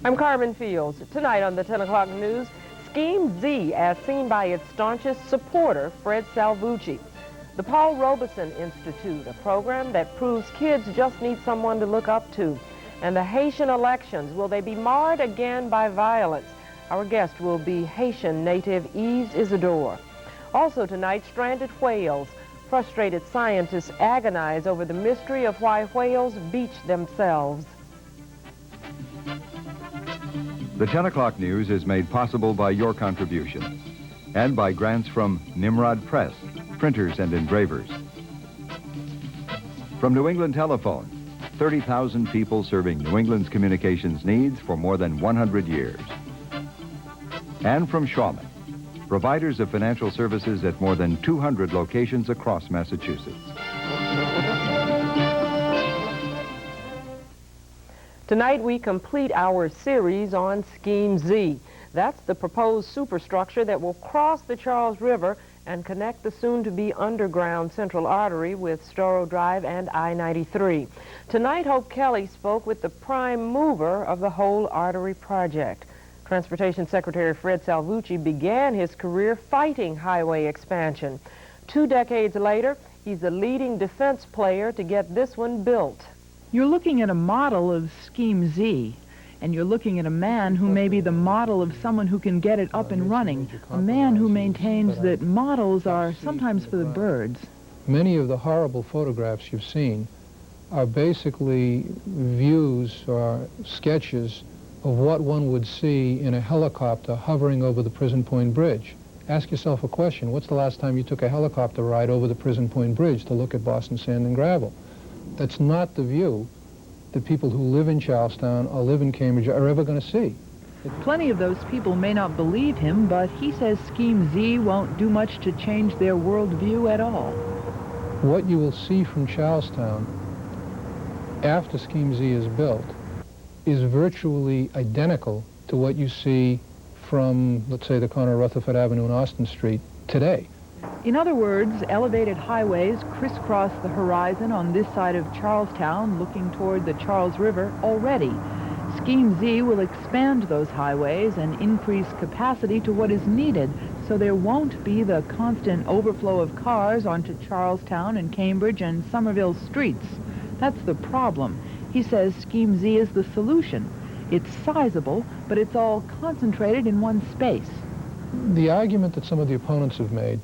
I'm Carmen Fields. Tonight on the 10 o'clock news, Scheme Z as seen by its staunchest supporter, Fred Salvucci. The Paul Robeson Institute, a program that proves kids just need someone to look up to. And the Haitian elections, will they be marred again by violence? Our guest will be Haitian native Yves Isidore. Also tonight, stranded whales. Frustrated scientists agonize over the mystery of why whales beach themselves. The 10 o'clock news is made possible by your contribution and by grants from Nimrod Press, printers and engravers. From New England Telephone, 30,000 people serving New England's communications needs for more than 100 years. And from Shawman, providers of financial services at more than 200 locations across Massachusetts. Tonight we complete our series on Scheme Z. That's the proposed superstructure that will cross the Charles River and connect the soon-to-be underground Central Artery with Storrow Drive and I-93. Tonight, Hope Kelly spoke with the prime mover of the whole artery project. Transportation Secretary Fred Salvucci began his career fighting highway expansion. 2 decades later, he's the leading defense player to get this one built. You're looking at a model of Scheme Z, and you're looking at a man who may be the model of someone who can get it up and running, a man who maintains that models are sometimes for the birds. Many of the horrible photographs you've seen are basically views or sketches of what one would see in a helicopter hovering over the Prison Point Bridge. Ask yourself a question. What's the last time you took a helicopter ride over the Prison Point Bridge to look at Boston sand and gravel? That's not the view that people who live in Charlestown or live in Cambridge are ever going to see. Plenty of those people may not believe him, but he says Scheme Z won't do much to change their worldview at all. What you will see from Charlestown after Scheme Z is built is virtually identical to what you see from, let's say, the corner of Rutherford Avenue and Austin Street today. In other words, elevated highways crisscross the horizon on this side of Charlestown, looking toward the Charles River already. Scheme Z will expand those highways and increase capacity to what is needed, so there won't be the constant overflow of cars onto Charlestown and Cambridge and Somerville streets. That's the problem. He says Scheme Z is the solution. It's sizable, but it's all concentrated in one space. The argument that some of the opponents have made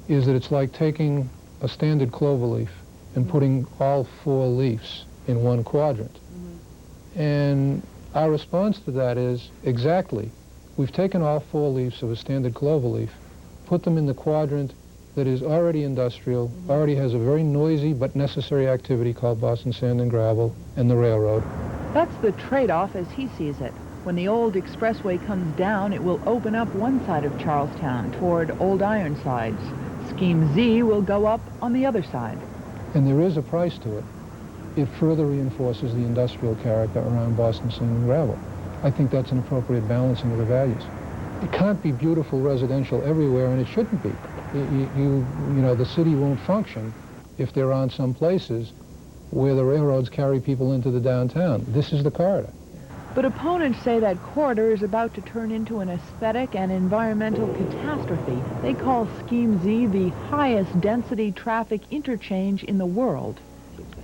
is that it's like taking a standard clover leaf and putting all 4 leaves in one quadrant. And our response to that is exactly. We've taken all 4 leaves of a standard clover leaf, put them in the quadrant that is already industrial, already has a very noisy but necessary activity called Boston sand and gravel and the railroad. That's the trade-off as he sees it. When the old expressway comes down, it will open up one side of Charlestown toward Old Ironsides. Scheme Z will go up on the other side. And there is a price to it. It further reinforces the industrial character around Boston sand and gravel. I think that's an appropriate balancing of the values. It can't be beautiful residential everywhere, and it shouldn't be. You know, the city won't function if there aren't some places where the railroads carry people into the downtown. This is the corridor. But opponents say that corridor is about to turn into an aesthetic and environmental catastrophe. They call Scheme Z the highest density traffic interchange in the world.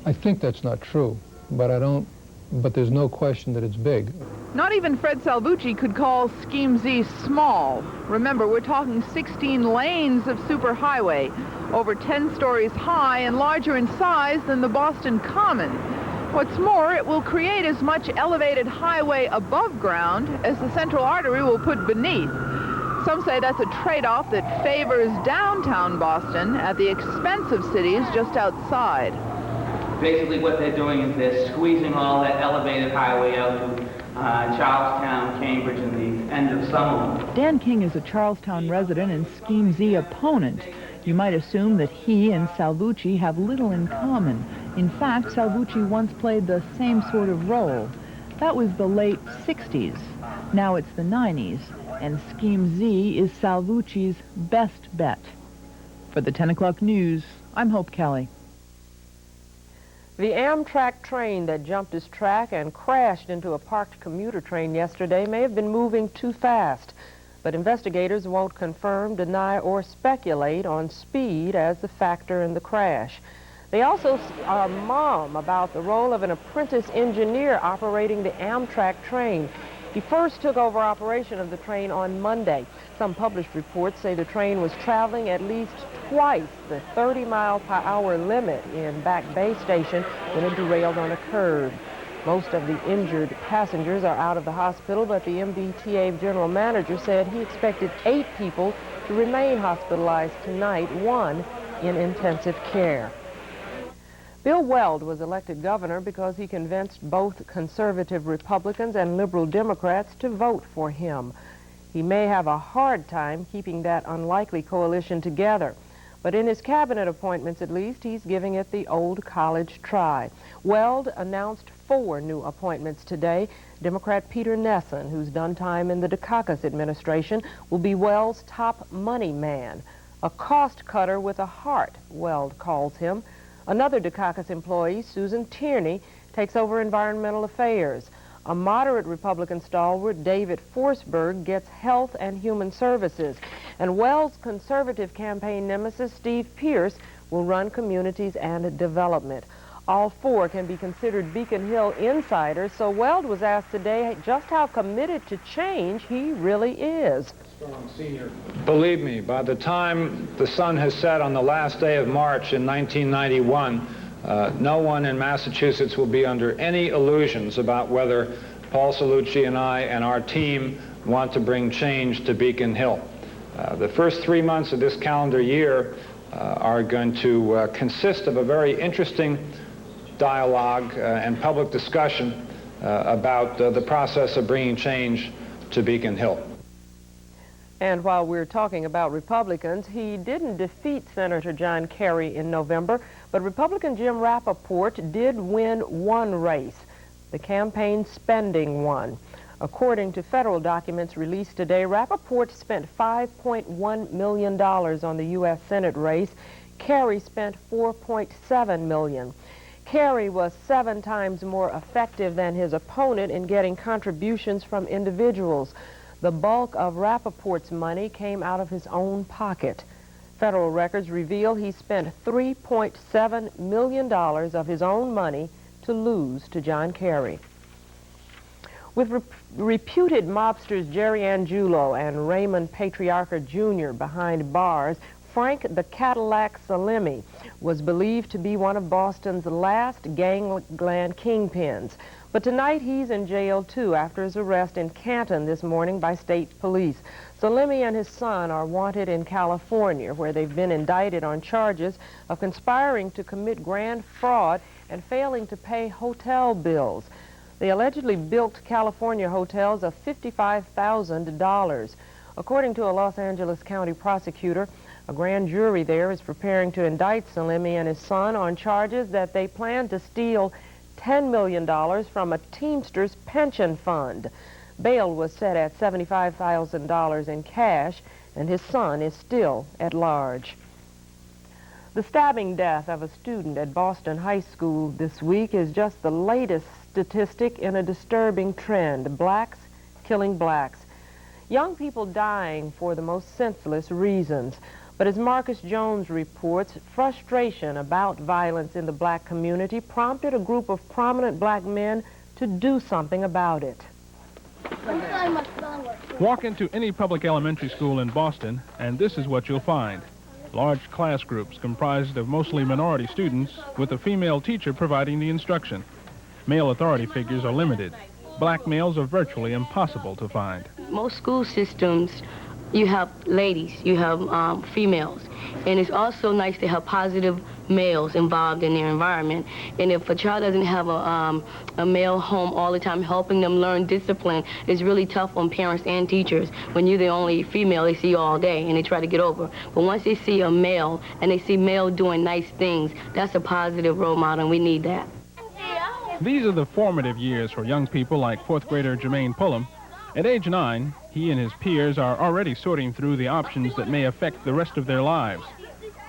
I think that's not true, but there's no question that it's big. Not even Fred Salvucci could call Scheme Z small. Remember, we're talking 16 lanes of superhighway, over 10 stories high and larger in size than the Boston Common. What's more, it will create as much elevated highway above ground as the Central Artery will put beneath. Some say that's a trade-off that favors downtown Boston at the expense of cities just outside. Basically what they're doing is they're squeezing all that elevated highway out to Charlestown, Cambridge, and the end of Somerville. Dan King is a Charlestown resident and Scheme Z opponent. You might assume that he and Salvucci have little in common. In fact, Salvucci once played the same sort of role. That was the late 60s. Now it's the 90s, and Scheme Z is Salvucci's best bet. For the 10 o'clock news, I'm Hope Kelly. The Amtrak train that jumped its track and crashed into a parked commuter train yesterday may have been moving too fast, but investigators won't confirm, deny, or speculate on speed as the factor in the crash. They also are mum about the role of an apprentice engineer operating the Amtrak train. He first took over operation of the train on Monday. Some published reports say the train was traveling at least twice the 30-mile-per-hour limit in Back Bay Station when it derailed on a curb. Most of the injured passengers are out of the hospital, but the MBTA general manager said he expected 8 people to remain hospitalized tonight, 1 in intensive care. Bill Weld was elected governor because he convinced both conservative Republicans and liberal Democrats to vote for him. He may have a hard time keeping that unlikely coalition together, but in his cabinet appointments at least, he's giving it the old college try. Weld announced 4 new appointments today. Democrat Peter Nesson, who's done time in the Dukakis administration, will be Weld's top money man. A cost cutter with a heart, Weld calls him. Another Dukakis employee, Susan Tierney, takes over environmental affairs. A moderate Republican stalwart, David Forsberg, gets health and human services. And Weld's conservative campaign nemesis, Steve Pierce, will run communities and development. All 4 can be considered Beacon Hill insiders, so Weld was asked today just how committed to change he really is. Believe me, by the time the sun has set on the last day of March in 1991, no one in Massachusetts will be under any illusions about whether Paul Cellucci and I and our team want to bring change to Beacon Hill. The first 3 months of this calendar year are going to consist of a very interesting dialogue and public discussion about the process of bringing change to Beacon Hill. And while we're talking about Republicans, he didn't defeat Senator John Kerry in November, but Republican Jim Rappaport did win 1 race, the campaign spending one. According to federal documents released today, Rappaport spent $5.1 million on the U.S. Senate race. Kerry spent $4.7 million. Kerry was 7 times more effective than his opponent in getting contributions from individuals. The bulk of Rappaport's money came out of his own pocket. Federal records reveal he spent $3.7 million of his own money to lose to John Kerry. With reputed mobsters Jerry Angiulo and Raymond Patriarca Jr. behind bars, Frank the Cadillac Salemi was believed to be one of Boston's last gangland kingpins. But tonight he's in jail, too, after his arrest in Canton this morning by state police. Salemi and his son are wanted in California, where they've been indicted on charges of conspiring to commit grand fraud and failing to pay hotel bills. They allegedly bilked California hotels of $55,000. According to a Los Angeles County prosecutor, a grand jury there is preparing to indict Salemi and his son on charges that they plan to steal $10 million from a Teamsters pension fund. Bail was set at $75,000 in cash, and his son is still at large. The stabbing death of a student at Boston High School this week is just the latest statistic in a disturbing trend: blacks killing blacks. Young people dying for the most senseless reasons. But as Marcus Jones reports, frustration about violence in the black community prompted a group of prominent black men to do something about it. Walk into any public elementary school in Boston, and this is what you'll find. Large class groups comprised of mostly minority students, with a female teacher providing the instruction. Male authority figures are limited. Black males are virtually impossible to find. Most school systems, you have ladies, you have females, and it's also nice to have positive males involved in their environment. And if a child doesn't have a male home all the time helping them learn discipline, it's really tough on parents and teachers. When you're the only female they see all day and they try to get over. But once they see a male and they see male doing nice things, that's a positive role model, and we need that. These are the formative years for young people like 4th grader Jermaine Pullum. At age 9, he and his peers are already sorting through the options that may affect the rest of their lives.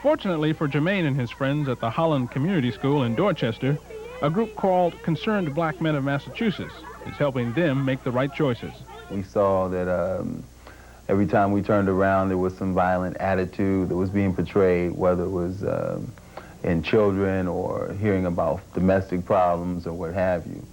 Fortunately for Jermaine and his friends at the Holland Community School in Dorchester, A group called Concerned Black Men of Massachusetts is helping them make the right choices. We saw that every time we turned around, there was some violent attitude that was being portrayed, whether it was in children or hearing about domestic problems or what have you.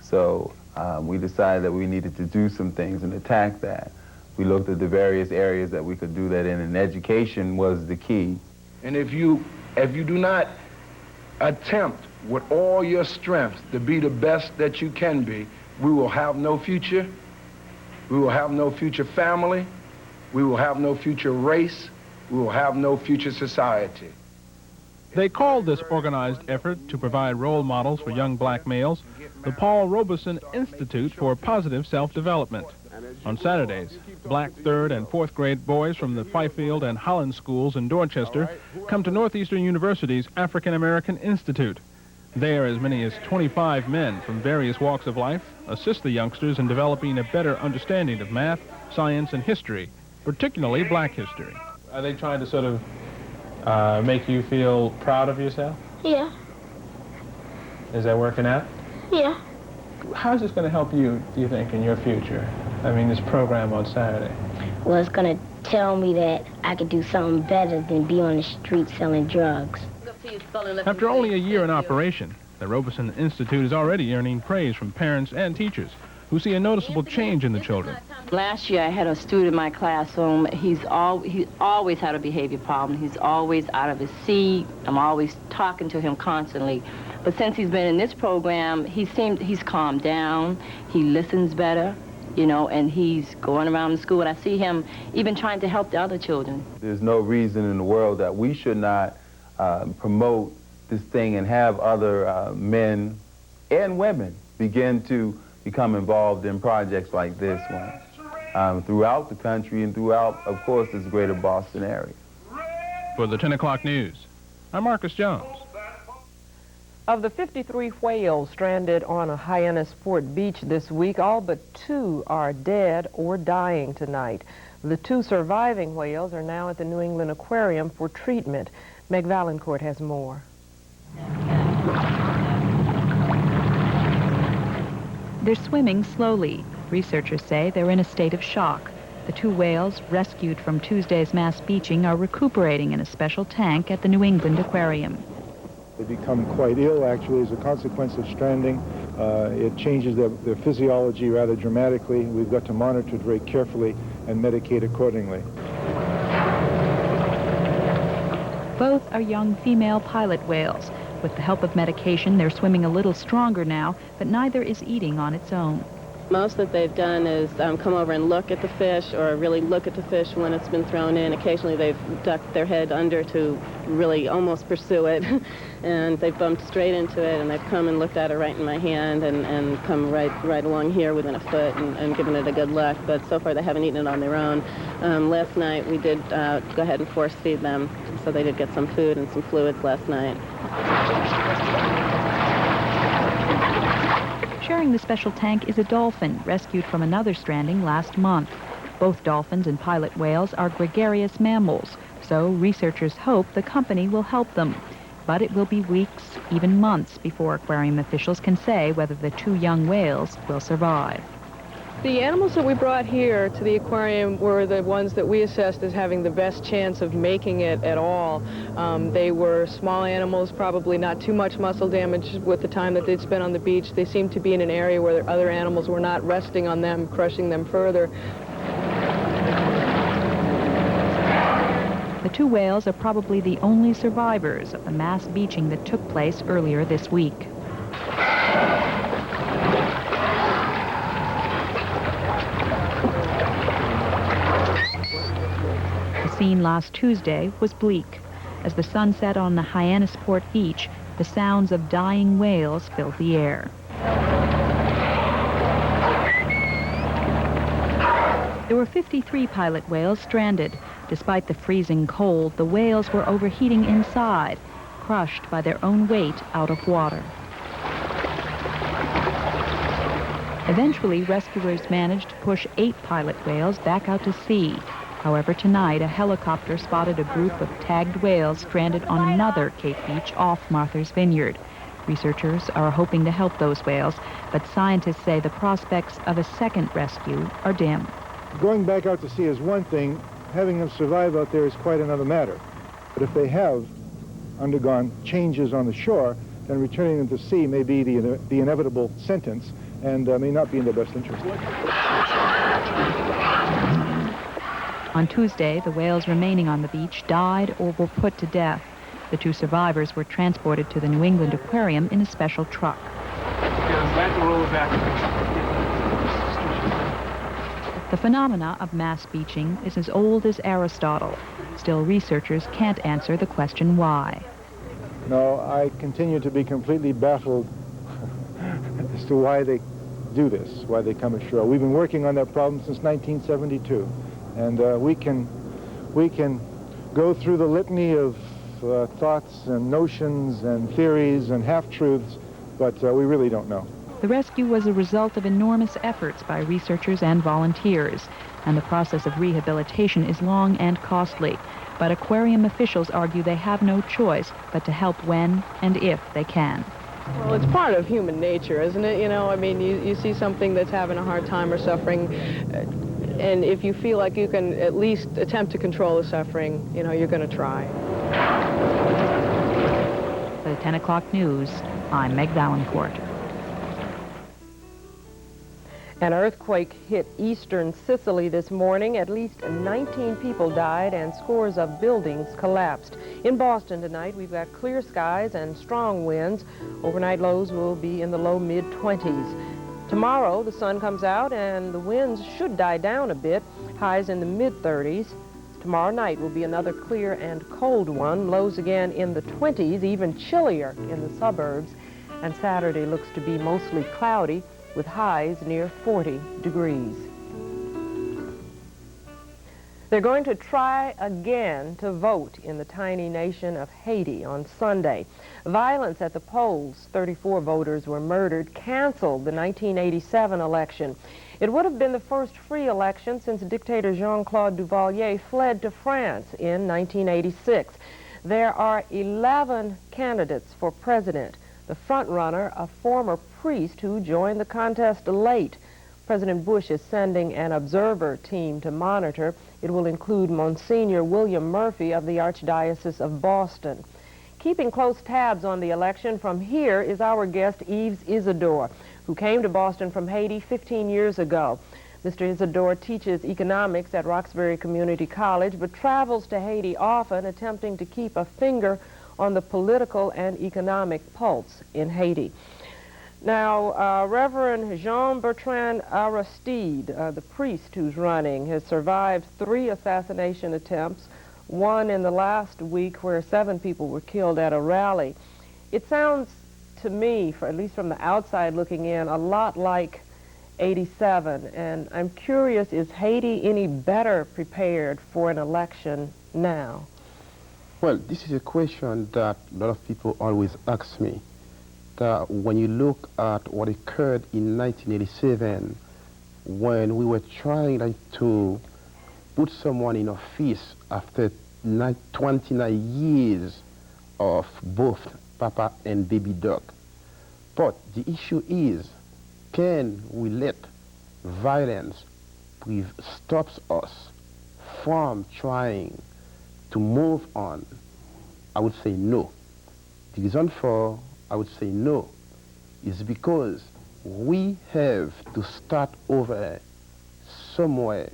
So we decided that we needed to do some things and attack that. We looked at the various areas that we could do that in, and education was the key. And if you do not attempt with all your strength to be the best that you can be, we will have no future. We will have no future family. We will have no future race. We will have no future society. They called this organized effort to provide role models for young black males the Paul Robeson Institute for Positive Self-Development. On Saturdays, black 3rd and 4th grade boys from the Fifield and Holland schools in Dorchester come to Northeastern University's African American Institute. There, as many as 25 men from various walks of life assist the youngsters in developing a better understanding of math, science, and history, particularly black history. Are they trying to sort of make you feel proud of yourself? Yeah. Is that working out? Yeah. How's this going to help you, do you think, in your future? I mean, this program on Saturday. Well, it's going to tell me that I could do something better than be on the street selling drugs. After only a year in operation, the Robeson Institute is already earning praise from parents and teachers who see a noticeable change in the children. Last year, I had a student in my classroom. He always had a behavior problem. He's always out of his seat. I'm always talking to him constantly. But since he's been in this program, he's calmed down. He listens better, you know, and he's going around the school. And I see him even trying to help the other children. There's no reason in the world that we should not promote this thing and have other men and women begin to become involved in projects like this one throughout the country and throughout, of course, this greater Boston area. For the 10 o'clock news, I'm Marcus Jones. Of the 53 whales stranded on a Hyannisport beach this week, all but 2 are dead or dying tonight. The 2 surviving whales are now at the New England Aquarium for treatment. Meg Valancourt has more. They're swimming slowly. Researchers say they're in a state of shock. The 2 whales, rescued from Tuesday's mass beaching, are recuperating in a special tank at the New England Aquarium. They become quite ill, actually, as a consequence of stranding. It changes their physiology rather dramatically. We've got to monitor it very carefully and medicate accordingly. Both are young female pilot whales. With the help of medication, they're swimming a little stronger now, but neither is eating on its own. Most that they've done is come over and look at the fish, or really look at the fish when it's been thrown in. Occasionally they've ducked their head under to really almost pursue it, and they've bumped straight into it, and they've come and looked at it right in my hand and come right along here within a foot and given it a good look. But so far they haven't eaten it on their own. Last night we did go ahead and force feed them, so they did get some food and some fluids last night. Sharing the special tank is a dolphin rescued from another stranding last month. Both dolphins and pilot whales are gregarious mammals, so researchers hope the company will help them. But it will be weeks, even months, before aquarium officials can say whether the 2 young whales will survive. The animals that we brought here to the aquarium were the ones that we assessed as having the best chance of making it at all. They were small animals, probably not too much muscle damage with the time that they'd spent on the beach. They seemed to be in an area where other animals were not resting on them, crushing them further. The 2 whales are probably the only survivors of the mass beaching that took place earlier this week. The scene last Tuesday was bleak. As the sun set on the Hyannisport beach, the sounds of dying whales filled the air. There were 53 pilot whales stranded. Despite the freezing cold, the whales were overheating inside, crushed by their own weight out of water. Eventually, rescuers managed to push 8 pilot whales back out to sea. However, tonight, a helicopter spotted a group of tagged whales stranded on another Cape Beach off Martha's Vineyard. Researchers are hoping to help those whales, but scientists say the prospects of a second rescue are dim. Going back out to sea is one thing. Having them survive out there is quite another matter. But if they have undergone changes on the shore, then returning them to sea may be the inevitable sentence and may not be in their best interest. On Tuesday, the whales remaining on the beach died or were put to death. The 2 survivors were transported to the New England Aquarium in a special truck. The phenomena of mass beaching is as old as Aristotle. Still, researchers can't answer the question why. No, I continue to be completely baffled as to why they do this, why they come ashore. We've been working on that problem since 1972, and we can go through the litany of thoughts and notions and theories and half-truths, but we really don't know. The rescue was a result of enormous efforts by researchers and volunteers, and the process of rehabilitation is long and costly. But aquarium officials argue they have no choice but to help when and if they can. Well, it's part of human nature, isn't it? You know, I mean, you see something that's having a hard time or suffering, and if you feel like you can at least attempt to control the suffering, you know, you're going to try. For the 10 o'clock news, I'm Meg Valancourt. An earthquake hit eastern Sicily this morning. At least 19 people died and scores of buildings collapsed. In Boston tonight, we've got clear skies and strong winds. Overnight lows will be in the low mid-20s. Tomorrow, the sun comes out and the winds should die down a bit, highs in the mid-30s. Tomorrow night will be another clear and cold one, lows again in the 20s, even chillier in the suburbs. And Saturday looks to be mostly cloudy, with highs near 40 degrees. They're going to try again to vote in the tiny nation of Haiti on Sunday. Violence at the polls, 34 voters were murdered, canceled the 1987 election. It would have been the first free election since dictator Jean-Claude Duvalier fled to France in 1986. There are 11 candidates for president. The front-runner, a former priest who joined the contest late. President Bush is sending an observer team to monitor. It will include Monsignor William Murphy of the Archdiocese of Boston. Keeping close tabs on the election from here is our guest, Yves Isidore, who came to Boston from Haiti 15 years ago. Mr. Isidore teaches economics at Roxbury Community College, but travels to Haiti often, attempting to keep a finger on the political and economic pulse in Haiti. Now, Reverend Jean-Bertrand Aristide, the priest who's running, has survived 3 assassination attempts, one in the last week where 7 people were killed at a rally. It sounds to me, at least from the outside looking in, a lot like '87. And I'm curious, is Haiti any better prepared for an election now? Well, this is a question that a lot of people always ask me. That when you look at what occurred in 1987, when we were trying to put someone in office after 29 years of both Papa and Baby Doc. But the issue is, can we let violence stops us from trying to move on? I would say no. The reason for I would say no is because we have to start over somewhere,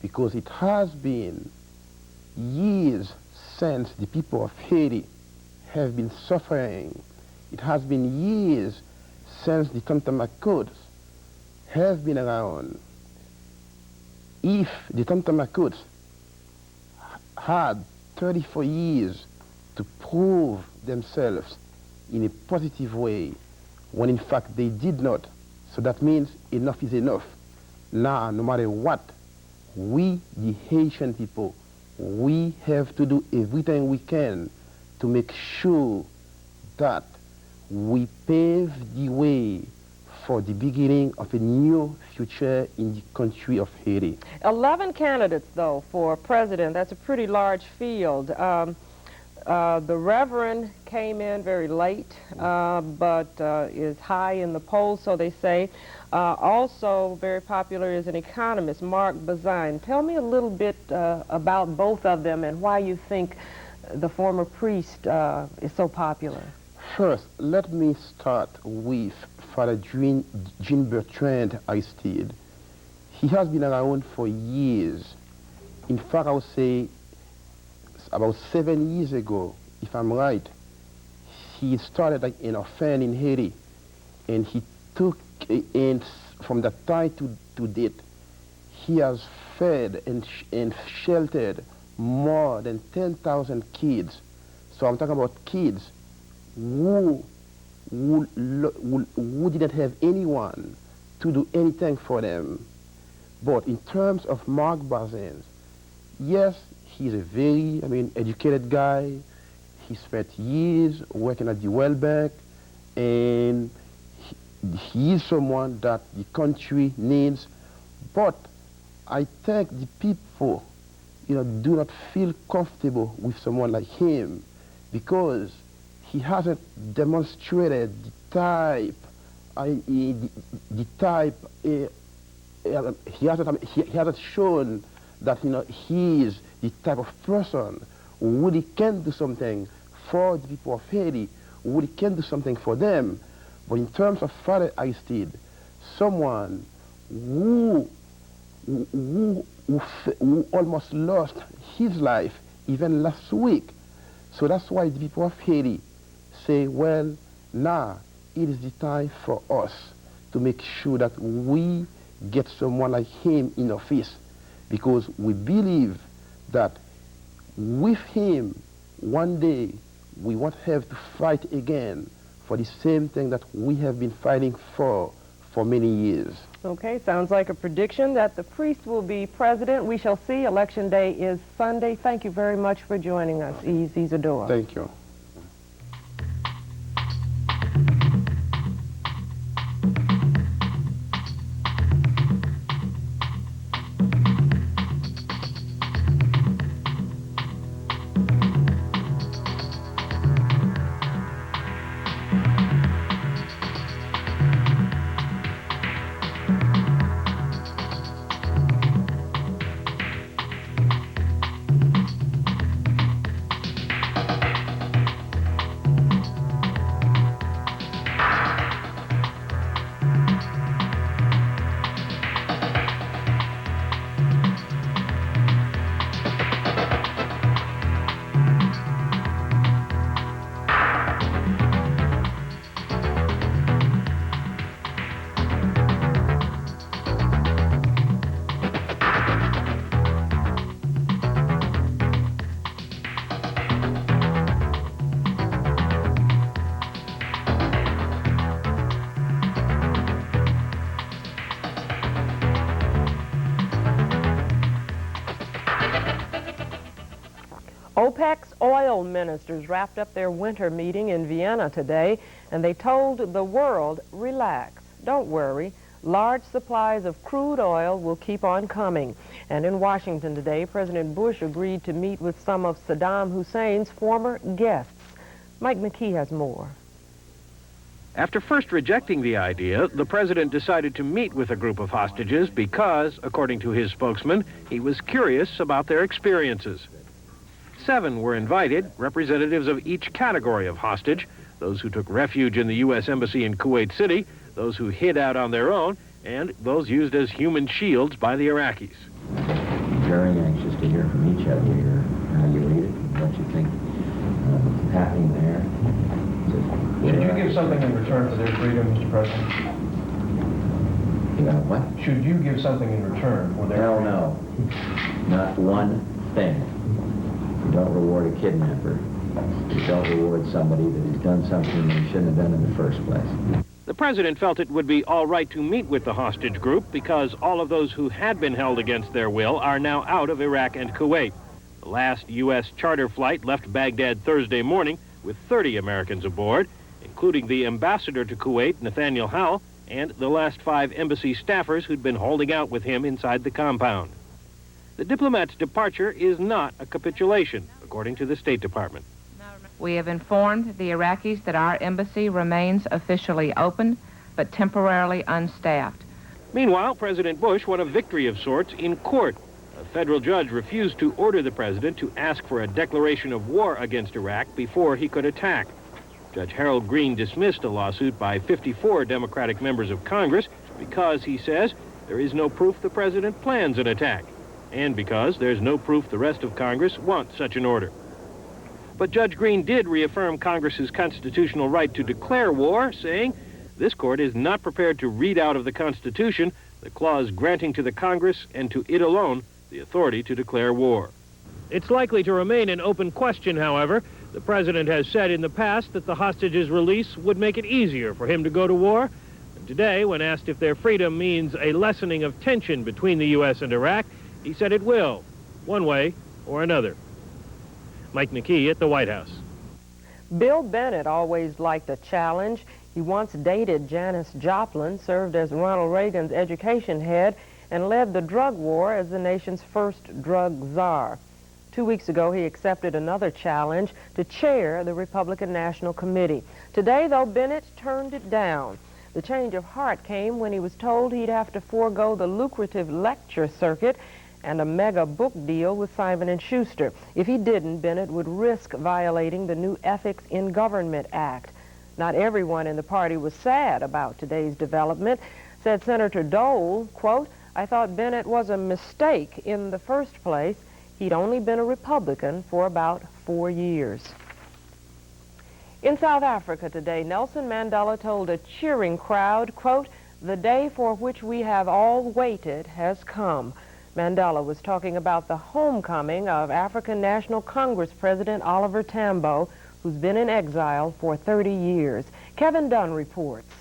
because it has been years since the people of Haiti have been suffering. It has been years since the Tantamacoutes have been around. If the Tantamacoutes had 34 years to prove themselves in a positive way, when in fact they did not, so that means enough is enough. Now, no matter what, we, the Haitian people, we have to do everything we can to make sure that we pave the way for the beginning of a new future in the country of Haiti. 11 candidates, though, for president. That's a pretty large field. The Reverend came in very late, but is high in the polls, so they say. Also very popular is an economist, Mark Bazine. Tell me a little bit about both of them and why you think the former priest is so popular. First, let me start with Father Jean Bertrand Aristide. He has been around for years. In fact, I would say about 7 years ago, if I'm right, he started like an orphan in Haiti, and he took in from that time to date, he has fed and sheltered more than 10,000 kids. So I'm talking about kids who didn't have anyone to do anything for them. But in terms of Mark Bazin, yes, he's a very, educated guy. He spent years working at the World Bank, and he is someone that the country needs. But I think the people, do not feel comfortable with someone like him because he hasn't demonstrated the type, he hasn't shown that he is the type of person who really can do something for the people of Haiti, who really can do something for them. But in terms of Father Aristide, someone who almost lost his life even last week. So that's why the people of Haiti say, well, now it is the time for us to make sure that we get someone like him in office, because we believe that with him, one day, we won't have to fight again for the same thing that we have been fighting for many years. Okay, sounds like a prediction that the priest will be president. We shall see. Election day is Sunday. Thank you very much for joining us, Isidore. Thank you. OPEC's oil ministers wrapped up their winter meeting in Vienna today, and they told the world, relax, don't worry. Large supplies of crude oil will keep on coming. And in Washington today, President Bush agreed to meet with some of Saddam Hussein's former guests. Mike McKee has more. After first rejecting the idea, the president decided to meet with a group of hostages because, according to his spokesman, he was curious about their experiences. 7 were invited, representatives of each category of hostage, those who took refuge in the U.S. Embassy in Kuwait City, those who hid out on their own, and those used as human shields by the Iraqis. Very anxious to hear from each of you here, how you read it, what you think is happening there. Should you give something in return for their freedom, Mr. President? You know what? Should you give something in return for their freedom? No. Not one thing. You don't reward a kidnapper. You don't reward somebody that has done something they shouldn't have done in the first place. The president felt it would be all right to meet with the hostage group because all of those who had been held against their will are now out of Iraq and Kuwait. The last U.S. charter flight left Baghdad Thursday morning with 30 Americans aboard, including the ambassador to Kuwait, Nathaniel Howell, and the last 5 embassy staffers who'd been holding out with him inside the compound. The diplomat's departure is not a capitulation, according to the State Department. Now, We have informed the Iraqis that our embassy remains officially open, but temporarily unstaffed. Meanwhile, President Bush won a victory of sorts in court. A federal judge refused to order the president to ask for a declaration of war against Iraq before he could attack. Judge Harold Green dismissed a lawsuit by 54 Democratic members of Congress because, he says, there is no proof the president plans an attack, and because there's no proof the rest of Congress wants such an order. But Judge Green did reaffirm Congress's constitutional right to declare war, saying, this court is not prepared to read out of the Constitution the clause granting to the Congress and to it alone the authority to declare war. It's likely to remain an open question, however. The president has said in the past that the hostages' release would make it easier for him to go to war. And today, when asked if their freedom means a lessening of tension between the U.S. and Iraq, he said it will, one way or another. Mike McKee at the White House. Bill Bennett always liked a challenge. He once dated Janis Joplin, served as Ronald Reagan's education head, and led the drug war as the nation's first drug czar. 2 weeks ago, he accepted another challenge to chair the Republican National Committee. Today, though, Bennett turned it down. The change of heart came when he was told he'd have to forego the lucrative lecture circuit and a mega book deal with Simon & Schuster. If he didn't, Bennett would risk violating the new Ethics in Government Act. Not everyone in the party was sad about today's development. Said Senator Dole, quote, I thought Bennett was a mistake in the first place. He'd only been a Republican for about 4 years. In South Africa today, Nelson Mandela told a cheering crowd, quote, the day for which we have all waited has come. Mandela was talking about the homecoming of African National Congress President Oliver Tambo, who's been in exile for 30 years. Kevin Dunn reports.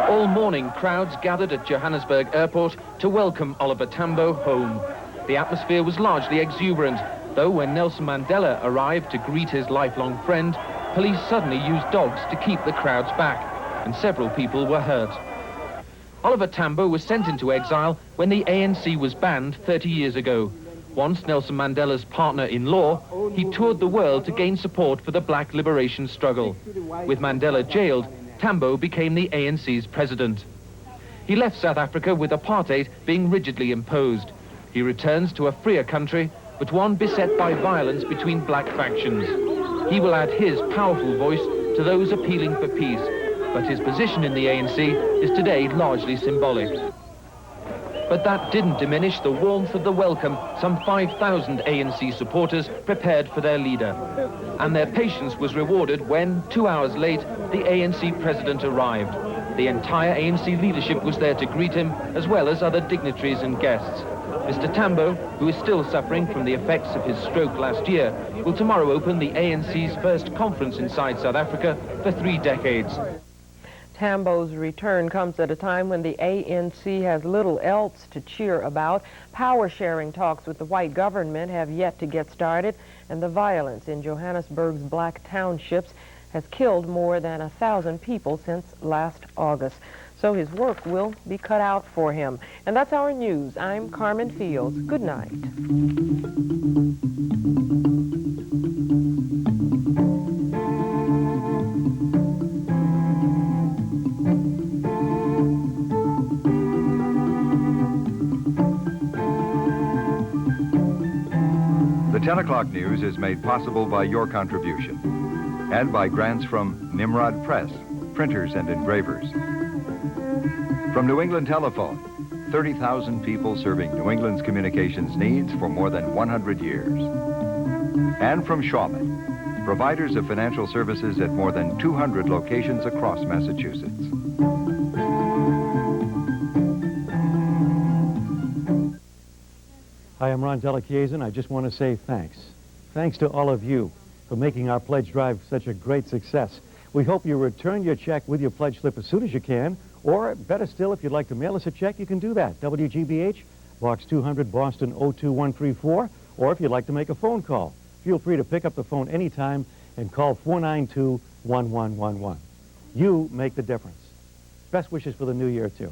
All morning, crowds gathered at Johannesburg Airport to welcome Oliver Tambo home. The atmosphere was largely exuberant, though when Nelson Mandela arrived to greet his lifelong friend, police suddenly used dogs to keep the crowds back, and several people were hurt. Oliver Tambo was sent into exile when the ANC was banned 30 years ago. Once Nelson Mandela's partner in law, he toured the world to gain support for the black liberation struggle. With Mandela jailed, Tambo became the ANC's president. He left South Africa with apartheid being rigidly imposed. He returns to a freer country, but one beset by violence between black factions. He will add his powerful voice to those appealing for peace, but his position in the ANC is today largely symbolic. But that didn't diminish the warmth of the welcome some 5,000 ANC supporters prepared for their leader. And their patience was rewarded when, 2 hours late, the ANC president arrived. The entire ANC leadership was there to greet him, as well as other dignitaries and guests. Mr. Tambo, who is still suffering from the effects of his stroke last year, will tomorrow open the ANC's first conference inside South Africa for 3 decades. Tambo's return comes at a time when the ANC has little else to cheer about. Power-sharing talks with the white government have yet to get started, and the violence in Johannesburg's black townships has killed more than 1,000 people since last August. So his work will be cut out for him. And that's our news. I'm Carmen Fields. Good night. The 10 o'clock news is made possible by your contribution and by grants from Nimrod Press, printers and engravers. From New England Telephone, 30,000 people serving New England's communications needs for more than 100 years. And from Shawman, providers of financial services at more than 200 locations across Massachusetts. Hi, I'm Ron Delachiesa. I just want to say thanks. Thanks to all of you for making our pledge drive such a great success. We hope you return your check with your pledge slip as soon as you can, or better still, if you'd like to mail us a check, you can do that. WGBH, Box 200, Boston 02134, or if you'd like to make a phone call, feel free to pick up the phone anytime and call 492-1111. You make the difference. Best wishes for the new year, too.